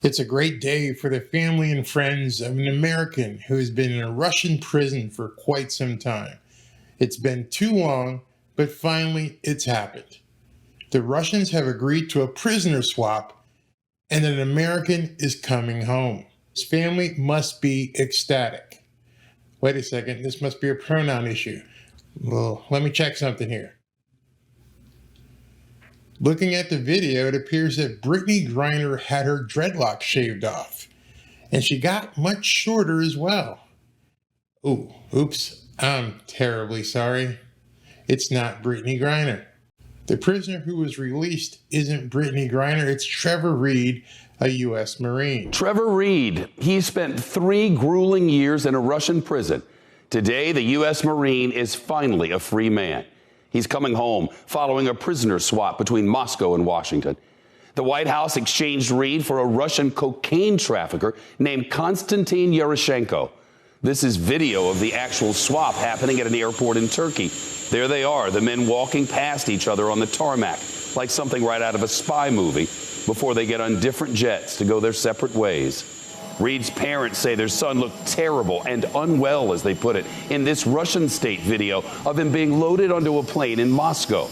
It's a great day for the family and friends of an American who has been in a Russian prison for quite some time. It's been too long, but finally it's happened. The Russians have agreed to a prisoner swap, and an American is coming home. His family must be ecstatic. Wait a second, this must be a pronoun issue. Well, let me check something here. Looking at the video, it appears that Brittney Griner had her dreadlocks shaved off, and she got much shorter as well. Oh, oops, I'm terribly sorry. It's not Brittney Griner. The prisoner who was released isn't Brittney Griner, it's Trevor Reed, a U.S. Marine. Trevor Reed, he spent 3 grueling years in a Russian prison. Today, the U.S. Marine is finally a free man. He's coming home following a prisoner swap between Moscow and Washington. The White House exchanged Reed for a Russian cocaine trafficker named Konstantin Yaroshenko. This is video of the actual swap happening at an airport in Turkey. There they are, the men walking past each other on the tarmac, like something right out of a spy movie, before they get on different jets to go their separate ways. Reed's parents say their son looked terrible and unwell, as they put it, in this Russian state video of him being loaded onto a plane in Moscow.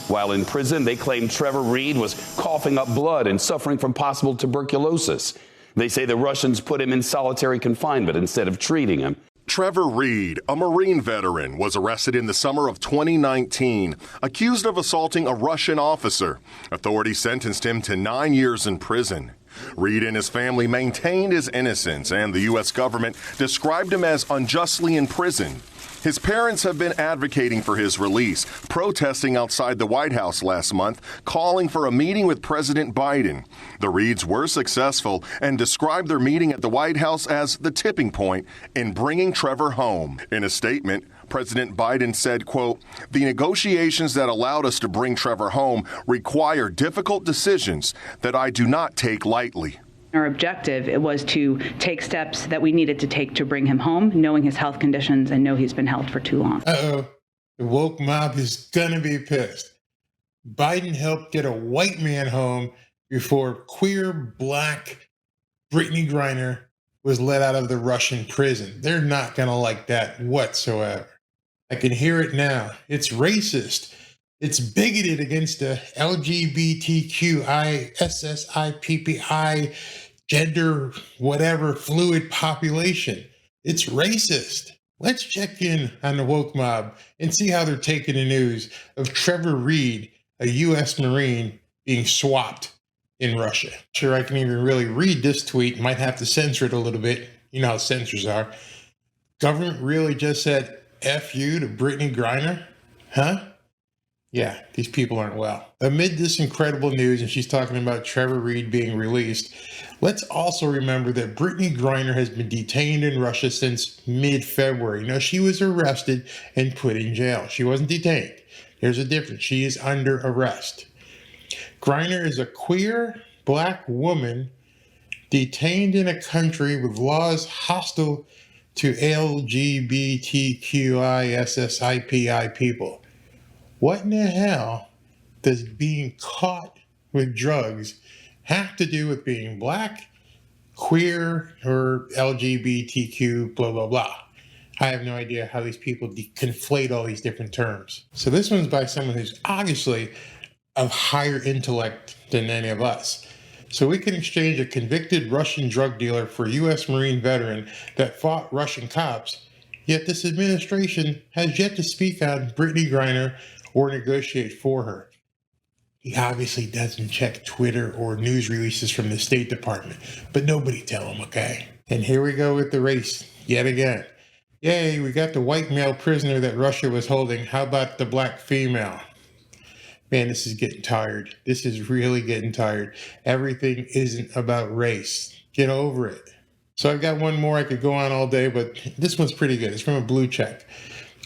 While in prison, they claim Trevor Reed was coughing up blood and suffering from possible tuberculosis. They say the Russians put him in solitary confinement instead of treating him. Trevor Reed, a Marine veteran, was arrested in the summer of 2019, accused of assaulting a Russian officer. Authorities sentenced him to 9 years in prison. Reed and his family maintained his innocence, and the U.S. government described him as unjustly imprisoned. His parents have been advocating for his release, protesting outside the White House last month, calling for a meeting with President Biden. The Reeds were successful and described their meeting at the White House as the tipping point in bringing Trevor home. In a statement, President Biden said, quote, "The negotiations that allowed us to bring Trevor home require difficult decisions that I do not take lightly." Our objective, it was to take steps that we needed to take to bring him home, knowing his health conditions and know he's been held for too long. Uh-oh, the woke mob is gonna be pissed. Biden helped get a white man home before queer black Brittney Griner was let out of the Russian prison. They're not gonna like that whatsoever. I can hear it now. It's racist. It's bigoted against the LGBTQI, SSIPPI, gender, whatever, fluid population. It's racist. Let's check in on the woke mob and see how they're taking the news of Trevor Reed, a U.S. Marine, being swapped in Russia. Sure, I can even really read this tweet. Might have to censor it a little bit. You know how censors are. Government really just said F you to Brittney Griner? Huh? Yeah, these people aren't well. Amid this incredible news, and she's talking about Trevor Reed being released, let's also remember that Brittney Griner has been detained in Russia since mid-February. Now, she was arrested and put in jail. She wasn't detained. There's a difference. She is under arrest. Griner is a queer black woman detained in a country with laws hostile to LGBTQISSIPI people. What in the hell does being caught with drugs have to do with being black, queer, or LGBTQ, blah, blah, blah? I have no idea how these people conflate all these different terms. So this one's by someone who's obviously of higher intellect than any of us. So we can exchange a convicted Russian drug dealer for a U.S. Marine veteran that fought Russian cops, yet this administration has yet to speak on Brittney Griner or negotiate for her. He obviously doesn't check Twitter or news releases from the State Department, but nobody tell him, okay? And here we go with the race yet again. Yay, we got the white male prisoner that Russia was holding. How about the black female? Man, this is getting tired. This is really getting tired. Everything isn't about race. Get over it. So I've got one more. I could go on all day, but this one's pretty good. It's from a blue check.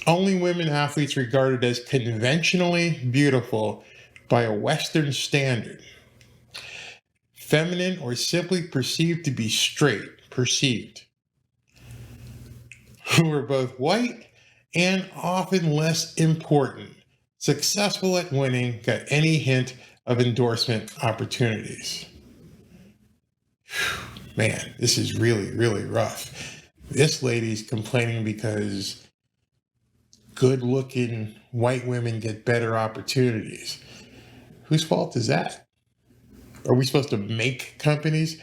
Only women athletes regarded as conventionally beautiful by a Western standard. Feminine or simply perceived to be straight, perceived. Who are both white and often less important. Successful at winning, got any hint of endorsement opportunities. Man, this is really, really rough. This lady's complaining because good-looking white women get better opportunities. Whose fault is that? Are we supposed to make companies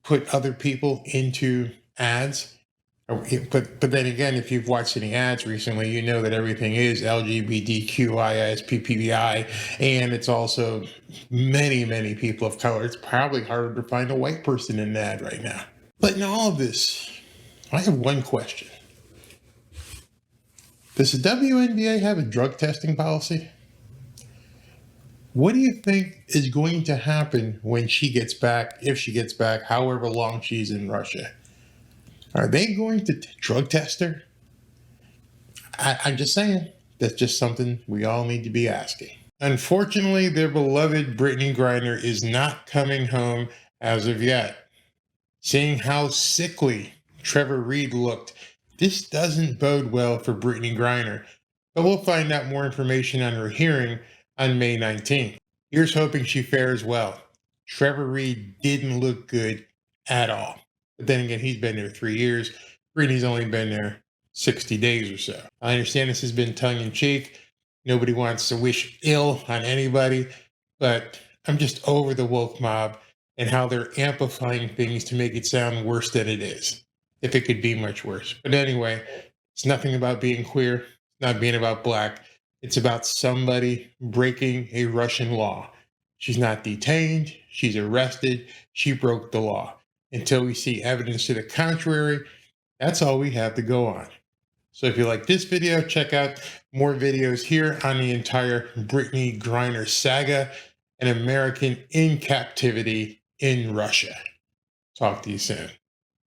put other people into ads? But then again, if you've watched any ads recently, you know that everything is LGBTQISPPI, and it's also many, many people of color. It's probably harder to find a white person in an ad right now. But in all of this, I have one question. Does the WNBA have a drug testing policy? What do you think is going to happen when she gets back, if she gets back, however long she's in Russia? Are they going to drug test her? I'm just saying, that's just something we all need to be asking. Unfortunately, their beloved Brittney Griner is not coming home as of yet. Seeing how sickly Trevor Reed looked, this doesn't bode well for Brittney Griner. But we'll find out more information on her hearing on May 19th. Here's hoping she fares well. Trevor Reed didn't look good at all. But then again, he's been there 3 years. Brittney's only been there 60 days or so. I understand this has been tongue-in-cheek. Nobody wants to wish ill on anybody, but I'm just over the woke mob and how they're amplifying things to make it sound worse than it is, if it could be much worse. But anyway, it's nothing about being queer, not being about black. It's about somebody breaking a Russian law. She's not detained, she's arrested, she broke the law. Until we see evidence to the contrary, that's all we have to go on. So if you like this video, check out more videos here on the entire Brittney Griner saga, an American in captivity in Russia. Talk to you soon.